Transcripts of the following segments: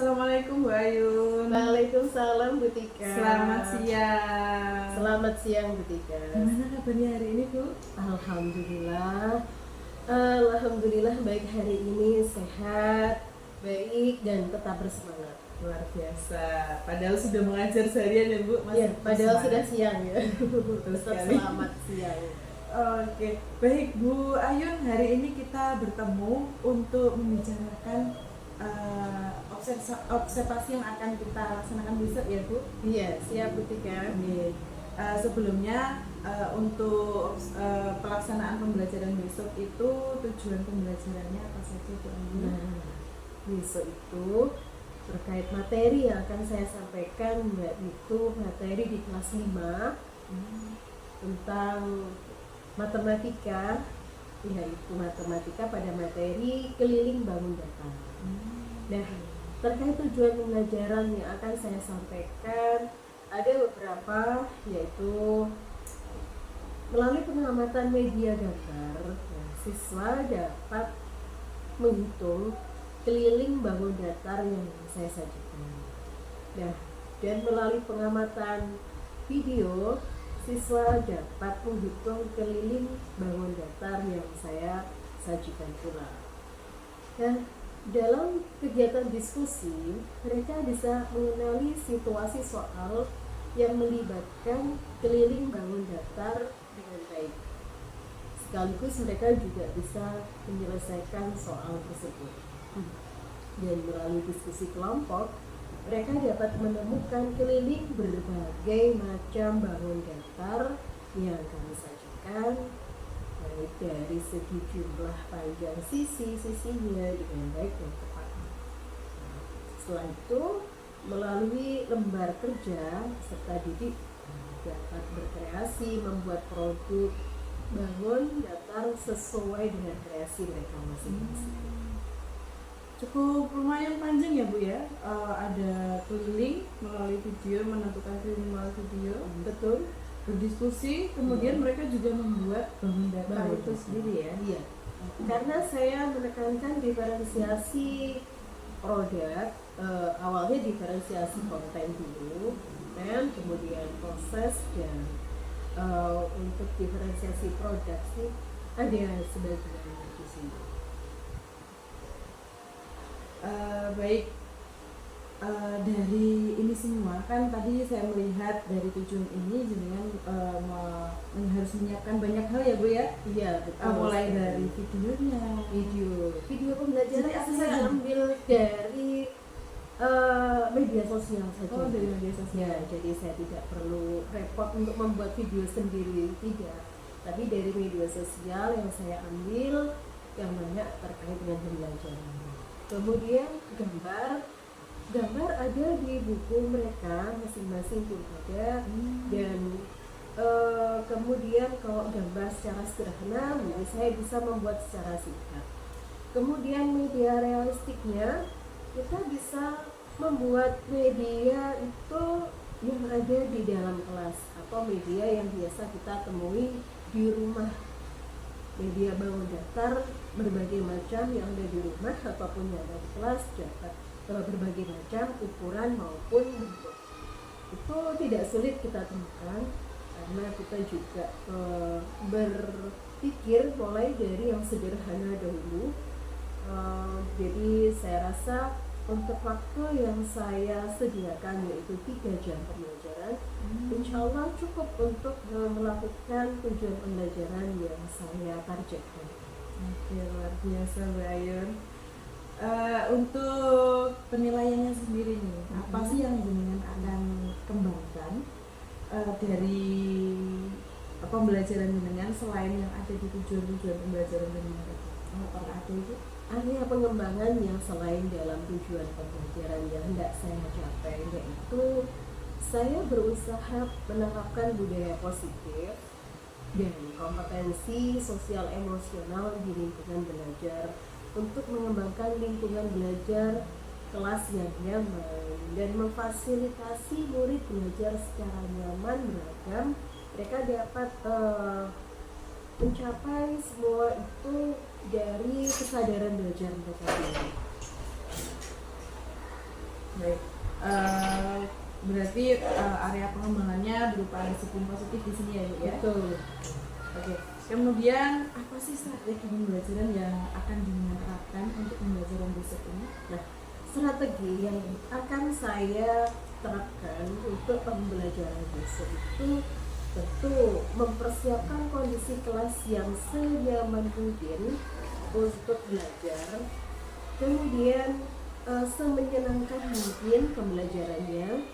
Assalamualaikum Bu Ayun. Waalaikumsalam Bu Tika. Selamat siang. Selamat siang Bu Tika. Gimana kabarnya hari ini Bu? Alhamdulillah baik hari ini, sehat, baik dan tetap bersemangat. Luar biasa. Padahal sudah mengajar seharian ya Bu? Ya, padahal bersemangat. sudah siang ya. Betul Tetap sekali. selamat siang. Oke, baik Bu Ayun, hari ini kita bertemu untuk membicarakan observasi yang akan kita laksanakan besok ya Bu? Iya, siap Bu Tika. Oke. Sebelumnya untuk pelaksanaan pembelajaran besok itu tujuan pembelajarannya apa saja Bu Ayun? Nah, besok itu terkait materi yang akan saya sampaikan, yaitu materi di kelas 5 tentang matematika, yaitu matematika pada materi keliling bangun datar. Nah, terkait tujuan pembelajaran yang akan saya sampaikan ada beberapa, yaitu melalui pengamatan media gambar, siswa dapat menghitung keliling bangun datar yang saya sajikan. Nah, dan melalui pengamatan video, siswa dapat menghitung keliling bangun datar yang saya sajikan pula. Nah, dalam kegiatan diskusi, mereka bisa mengenali situasi soal yang melibatkan keliling bangun datar dengan baik. Sekaligus mereka juga bisa menyelesaikan soal tersebut. Dan melalui diskusi kelompok, mereka dapat menemukan keliling berbagai macam bangun datar yang kami sajikan, baik dari segi jumlah panjang sisi-sisinya dengan baik dan tepat. Setelah itu, melalui lembar kerja serta didik dapat berkreasi membuat produk bangun datar sesuai dengan kreasi mereka masing-masing. Cukup lumayan panjang ya Bu ya. Ada keliling melalui video, menentukan keliling melalui video. Betul. Berdiskusi, kemudian mereka juga membuat bangun datar Bangun itu datar. sendiri ya. Iya. Karena saya menekankan diferensiasi produk, awalnya diferensiasi konten dulu, dan kemudian proses, dan untuk diferensiasi produk sih ada sebagian di sini. Baik, dari ini semua kan tadi saya melihat dari tujuan ini dengan harus menyiapkan banyak hal ya Bu ya. Iya, betul. Mulai dari videonya, video pembelajaran Jadi, saya ambil dari media sosial saja. Oh, dari media Ya, sosial. jadi saya tidak perlu repot untuk membuat video sendiri, tidak. Tapi dari media sosial yang saya ambil yang banyak terkait dengan pembelajaran. Kemudian gambar ada di buku mereka masing-masing pun ada. Dan kemudian kalau gambar secara sederhana, mungkin saya bisa membuat secara singkat. Kemudian media realistiknya, kita bisa membuat media itu yang ada di dalam kelas atau media yang biasa kita temui di rumah. Media bangun datar berbagai macam yang ada di rumah ataupun yang ada di kelas, dapat berbagai macam ukuran maupun bentuk. Itu tidak sulit kita temukan karena kita juga berpikir mulai dari yang sederhana dahulu. Jadi saya rasa untuk waktu yang saya sediakan, yaitu 3 jam pembelajaran, insya Allah cukup untuk melakukan tujuan pembelajaran yang saya targetkan. Oke, luar biasa Bu Ayun. Untuk penilaiannya sendiri nih, apa sih yang jenengan akan kembangkan dari pembelajaran jenengan selain yang ada di tujuan-tujuan pembelajaran jenengan tadi? Apakah ada itu? Area pengembangan yang selain dalam tujuan pembelajaran yang hendak saya capai, yaitu saya berusaha menerapkan budaya positif dan kompetensi sosial emosional di lingkungan belajar untuk mengembangkan lingkungan belajar kelas yang nyaman dan memfasilitasi murid belajar secara nyaman beragam. Mereka dapat mencapai semua itu dari kesadaran belajar mereka sendiri. Baik. Berarti area pengembangannya berupa disiplin positif di sini ya, Bu ya. Betul. Oke. Kemudian apa sih strategi pembelajaran yang akan diterapkan untuk pembelajaran besok ini? Nah, strategi yang akan saya terapkan untuk pembelajaran besok itu tentu mempersiapkan kondisi kelas yang senyaman mungkin untuk belajar, kemudian semenyenangkan mungkin pembelajarannya,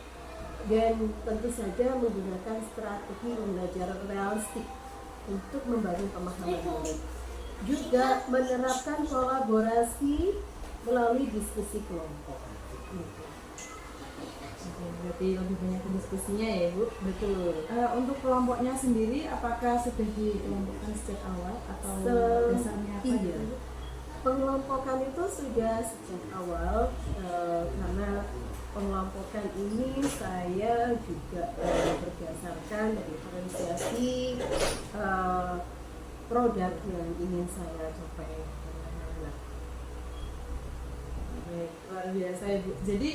dan tentu saja menggunakan strategi pembelajaran realistik untuk membangun pemahaman murid. Juga menerapkan kolaborasi melalui diskusi kelompok. Oke, berarti lebih banyak ke diskusinya ya, Bu. Betul. Untuk kelompoknya sendiri, apakah sudah dikelompokkan sejak awal atau dasarnya apa Iya. gitu? Pengelompokan itu sudah sejak awal, karena pengelompokan ini saya juga berdasarkan diferensiasi produk yang ingin saya capai. Baik, luar biasa ya, Bu. Jadi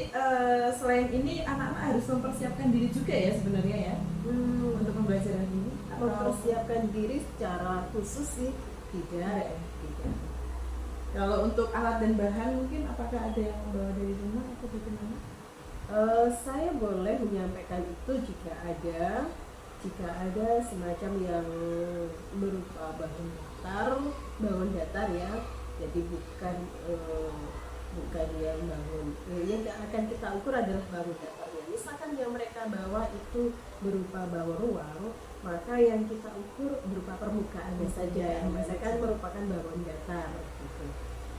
selain ini anak-anak harus mempersiapkan diri juga ya sebenarnya ya untuk pembelajaran ini? Atau Mempersiapkan diri secara khusus sih tidak. kalau untuk alat dan bahan mungkin apakah ada yang membawa dari rumah atau bagaimana? Saya boleh menyampaikan itu jika ada semacam yang berupa bangun datar ya, jadi bukan yang bangun yang akan kita ukur adalah bangun datarnya. Misalkan yang mereka bawa itu berupa bangun ruang, maka yang kita ukur berupa permukaannya saja, yang misalkan merupakan bangun datar gitu.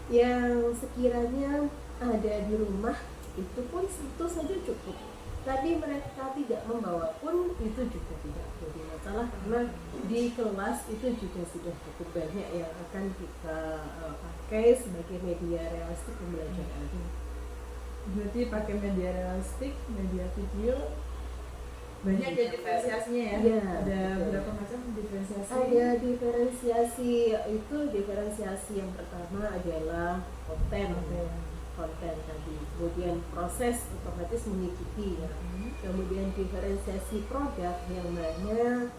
Yang sekiranya ada di rumah itu pun satu saja cukup, tapi mereka tidak membawa pun itu juga tidak jadi masalah, karena di kelas itu juga sudah cukup banyak yang akan kita pakai sebagai media realistik pembelajaran. Berarti pakai media realistik, media video, banyak ya diferensiasinya ya? Iya, Ada betul. berapa macam diferensiasi? Ada diferensiasi yang pertama adalah konten tadi, kemudian proses otomatis mengikuti ya, kemudian diferensiasi produk yang mana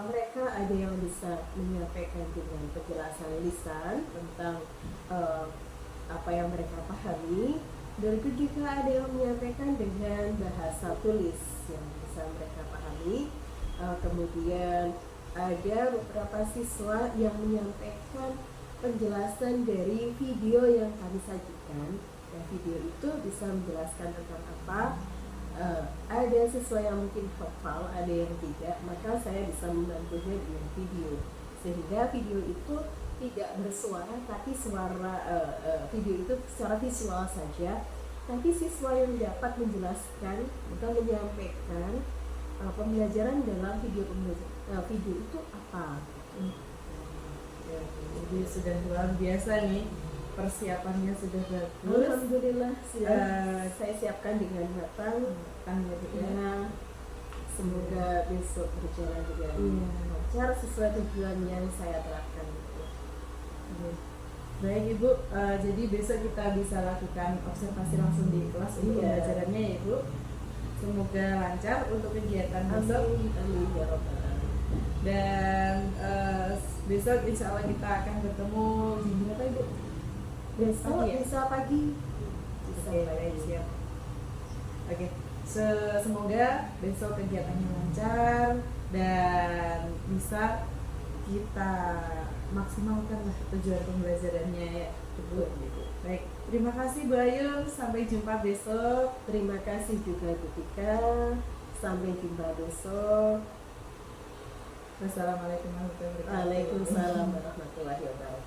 mereka ada yang bisa menyampaikan dengan penjelasan lisan tentang apa yang mereka pahami, dan juga ada yang menyampaikan dengan bahasa tulis yang bisa mereka pahami. Kemudian ada beberapa siswa yang menyampaikan penjelasan dari video yang kami sajikan. Dan video itu bisa menjelaskan tentang apa. Ada siswa yang mungkin hafal, ada yang tidak, maka saya bisa membantunya dengan video, sehingga video itu tidak bersuara, tapi video itu secara visual saja, tapi siswa yang dapat menjelaskan atau menyampaikan pembelajaran dalam video itu apa. Jadi sudah luar biasa nih, persiapannya sudah bagus. Alhamdulillah saya siapkan dengan matang. Ya, semoga besok berjalan dengan lancar sesuai tujuan yang saya terapkan. Baik Ibu, jadi besok kita bisa lakukan observasi langsung di kelas untuk pembelajarannya ya Ibu. Semoga lancar untuk kegiatan besok. Amin ya Rabbal alamin. Dan besok insya Allah kita akan bertemu di berapa Ibu? Besok Pagi ya? bisa pagi. Oke, baik, siap. Oke, semoga besok kegiatannya lancar dan bisa kita maksimalkan lah tujuan pembelajarannya ya Ibu. Baik, terima kasih Bu Ayu, sampai jumpa besok. Terima kasih juga Bu Tika. Sampai jumpa besok. Wassalamualaikum warahmatullahi wabarakatuh. Waalaikumsalam warahmatullahi wabarakatuh.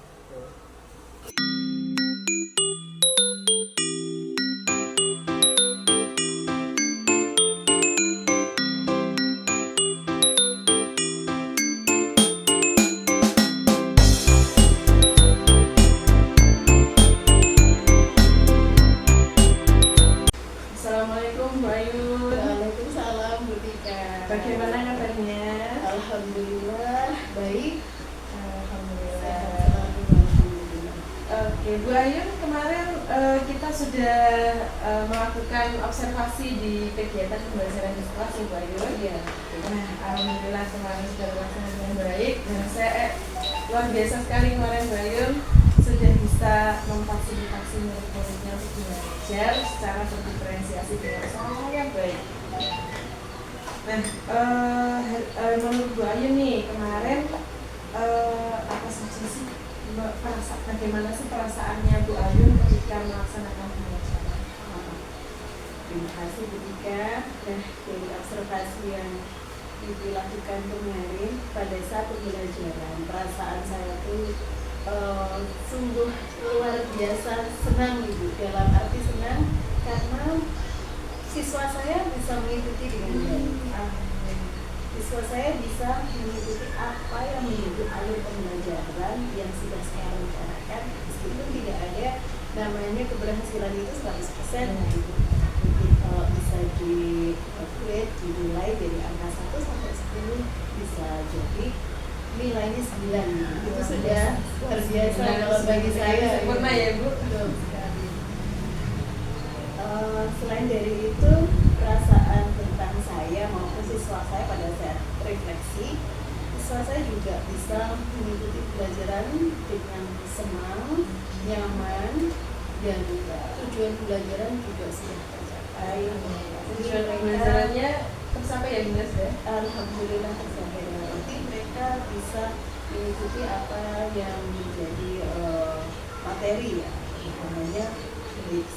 Assalamualaikum Bu Ayu. Waalaikumsalam Bu Tika. Bagaimana kabarnya? Alhamdulillah baik. Alhamdulillah. Alhamdulillah. Oke, Bu Ayu kemarin kita sudah melakukan observasi di kegiatan pembelajaran di sekolah Bu Ayu. Iya. Nah, alhamdulillah kemarin sudah terlaksana dengan baik dan saya luar biasa sekali kemarin Bu Ayu sudah bisa memfasilitasi murid-muridnya untuk belajar secara terdiferensiasi dengan sangat baik. Nah, menurut Bu Ayu nih kemarin apa saja sih bagaimana sih perasaannya Bu Ayu ketika melaksanakan pembelajaran? Terima kasih Bu Tika. Nah, dari observasi yang dilakukan kemarin pada saat pembelajaran, perasaan saya tuh sungguh luar biasa senang Ibu. Dalam arti senang karena siswa saya bisa mengikuti dengan baik. Siswa saya bisa mengikuti apa yang menjadi alur pembelajaran yang sudah saya rencanakan, meskipun tidak ada namanya keberhasilan itu 100%. Mungkin kalau bisa di-grade, dinilai dari angka 1 sampai 10 bisa jadi nilainya 9. Itu sudah luar biasa kalau bagi saya. Sempurna ya Bu. Betul sekali. Selain dari itu, perasaan tentang saya maupun siswa saya pada saat refleksi, siswa saya juga bisa mengikuti pelajaran dengan senang, nyaman, dan tujuan pelajaran juga sudah tercapai. Tujuan pembelajarannya tercapai ya Bu ya? Alhamdulillah tercapai. Nanti mereka bisa mengikuti apa yang menjadi materi ya, namanya baik.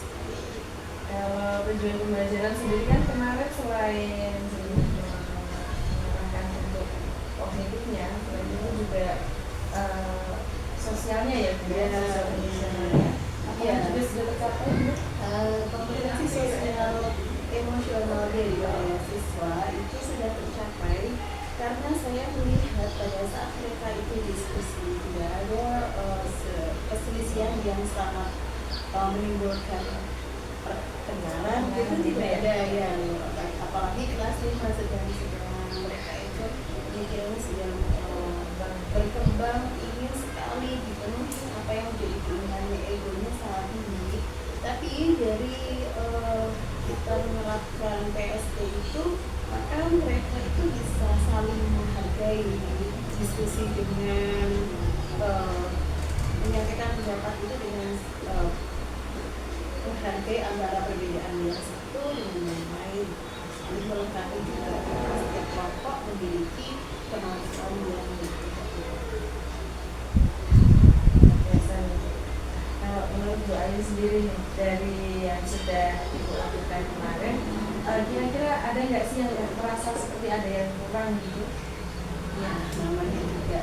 Kalau tujuan pembelajaran sendiri kan kemarin selain mengarahkan untuk kognitifnya, selain itu juga sosialnya ya Bu ya, sosial emosionalnya. Apakah juga sudah tercapai Bu? Kompetensi sosial emosional dari para siswa itu sudah tercapai karena saya melihat pada saat mereka itu diskusi tidak ada perselisihan yang sangat menimbulkan pertengkaran, itu tidak ada yang apalagi kelas 5 sedang mereka itu mikirnya sedang berkembang, ingin sekali dipenuhi apa yang menjadi keinginannya, egonya sangat tinggi. Tapi dari kita menerapkan PST itu, maka mereka itu bisa saling menghargai, diskusi dengan menyampaikan pendapat itu dengan menghargai antara perbedaan yang satu dengan yang lain, saling melengkapi juga. Setiap kelompok memiliki kemampuan yang berbeda. Biasanya. Kalau menurut Bu Ayu sendiri nih, dari yang sudah Ibu lakukan kemarin, kira-kira ada nggak sih yang merasa seperti ada yang kurang gitu? Ya, namanya juga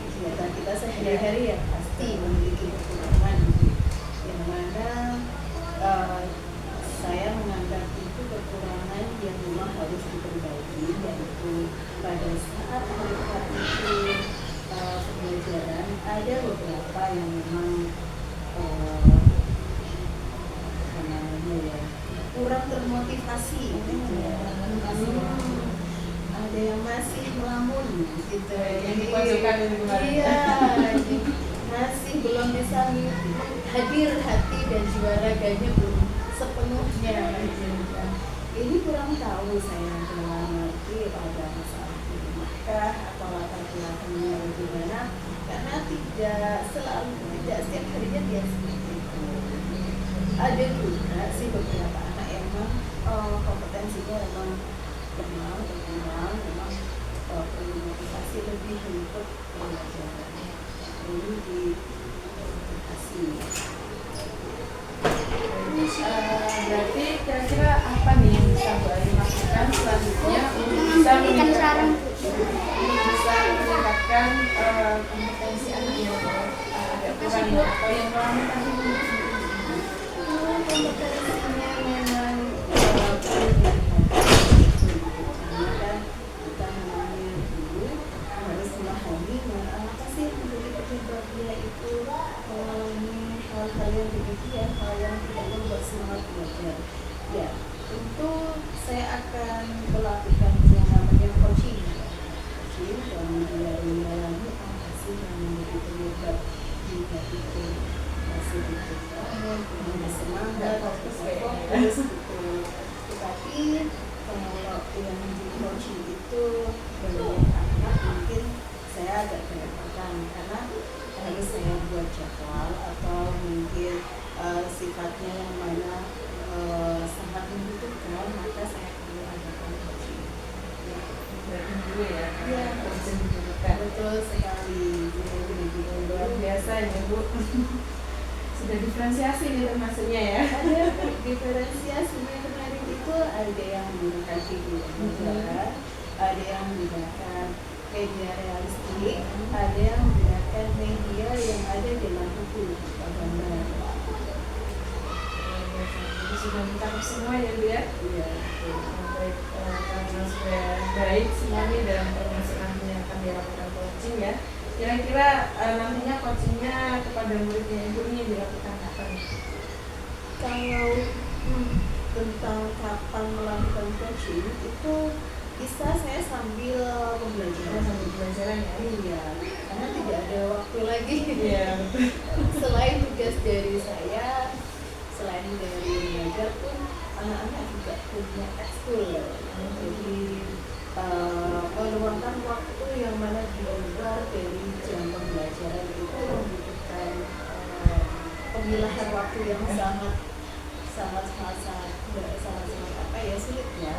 kegiatan kita sehari-hari ya pasti memiliki kekurangan, yang mana saya menganggap itu kekurangan yang memang harus diperbaiki, yaitu pada saat mereka itu pembelajaran ada beberapa yang memang kurang termotivasi gitu ya. Ada yang masih melamun gitu, Yang dipojokkan itu kemarin. iya, masih belum bisa hadir hati dan jiwa raganya belum sepenuhnya gitu. Ini kurang tahu saya dalam arti pada masalah di rumahkah atau latar belakangnya bagaimana, karena tidak setiap harinya dia seperti itu. Ada juga sih beberapa anak yang memang kompetensinya memang berkembang, memang perlu motivasi lebih untuk pelajaran. Ini dikasih. Berarti kira-kira apa nih yang bisa Bu Ayu lakukan selanjutnya untuk bisa meningkatkan kompetensi anak yang agak kurang atau yang kurang tadi? Kompetensinya memang perlu dilihat. Karena kita namanya dulu harus memahami apa sih yang menjadi penyebab dia itu mengalami hal-hal yang demikian, hal yang tidak membuat semangat belajar. Ya, tentu saya akan melakukan yang namanya coaching, dan mendalami apa sih yang menjadi penyebab dia itu masih dikit masih semangat fokus gitu. Tetapi kalau yang di coaching itu banyak anak mungkin saya agak kerepotan karena harus saya buat jadwal atau mungkin sifatnya yang mana sangat membutuhkan, maka saya perlu adakan coaching. Dulu ya, Iya, coaching dibutuhkan. betul sekali. Luar biasa ya Bu. Sudah diferensiasi nih termasuknya ya. Ada diferensiasinya kemarin itu ada yang menggunakan video juga, ada yang menggunakan media realistik, ada yang menggunakan media yang ada dalam buku atau gambar. Jadi sudah mencakup semua ya Bu ya. Iya. Baik, karena sudah baik semuanya dalam permasalahan yang akan dilakukan coaching ya. Kira-kira nantinya coachingnya kepada muridnya Ibu ini dilakukan kapan? Kalau tentang kapan melakukan coaching itu bisa saya sambil pembelajaran. Sambil pelajaran ya. Iya, karena tidak ada waktu lagi. Iya. Selain tugas dari saya, selain dari belajar pun anak-anak juga punya ekskul. Jadi meluangkan waktu yang mana di luar dari jam pembelajaran itu membutuhkan pemilahan waktu yang sangat apa ya, sulit ya.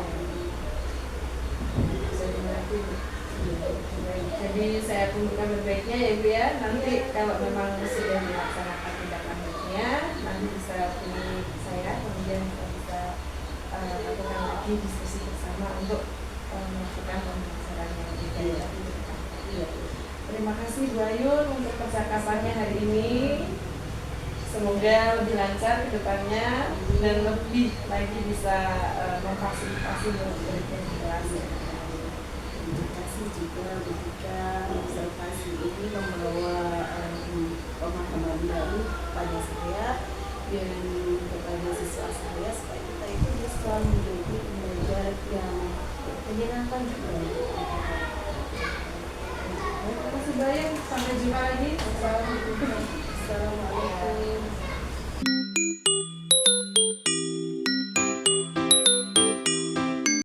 Jadi saya pun bukan berbaiknya ya Bu ya. Nanti kalau memang sudah dilaksanakan tindak lanjutnya, nanti bisa hubungi saya, kemudian kita bisa lakukan lagi diskusi bersama untuk melakukan pembicaraan yang lebih baik. Iya. Terima kasih Bu Ayun untuk percakapannya hari ini. Semoga lebih lancar ke depannya dan lebih lagi bisa memfasilitasi murid-muridnya di kelas. Terima kasih juga ketika observasi ini membawa pemahaman baru pada saya dan kepada siswa saya supaya kita itu bisa menjadi pembelajar yang menyenangkan juga. Terima kasih banyak. Sampai jumpa lagi.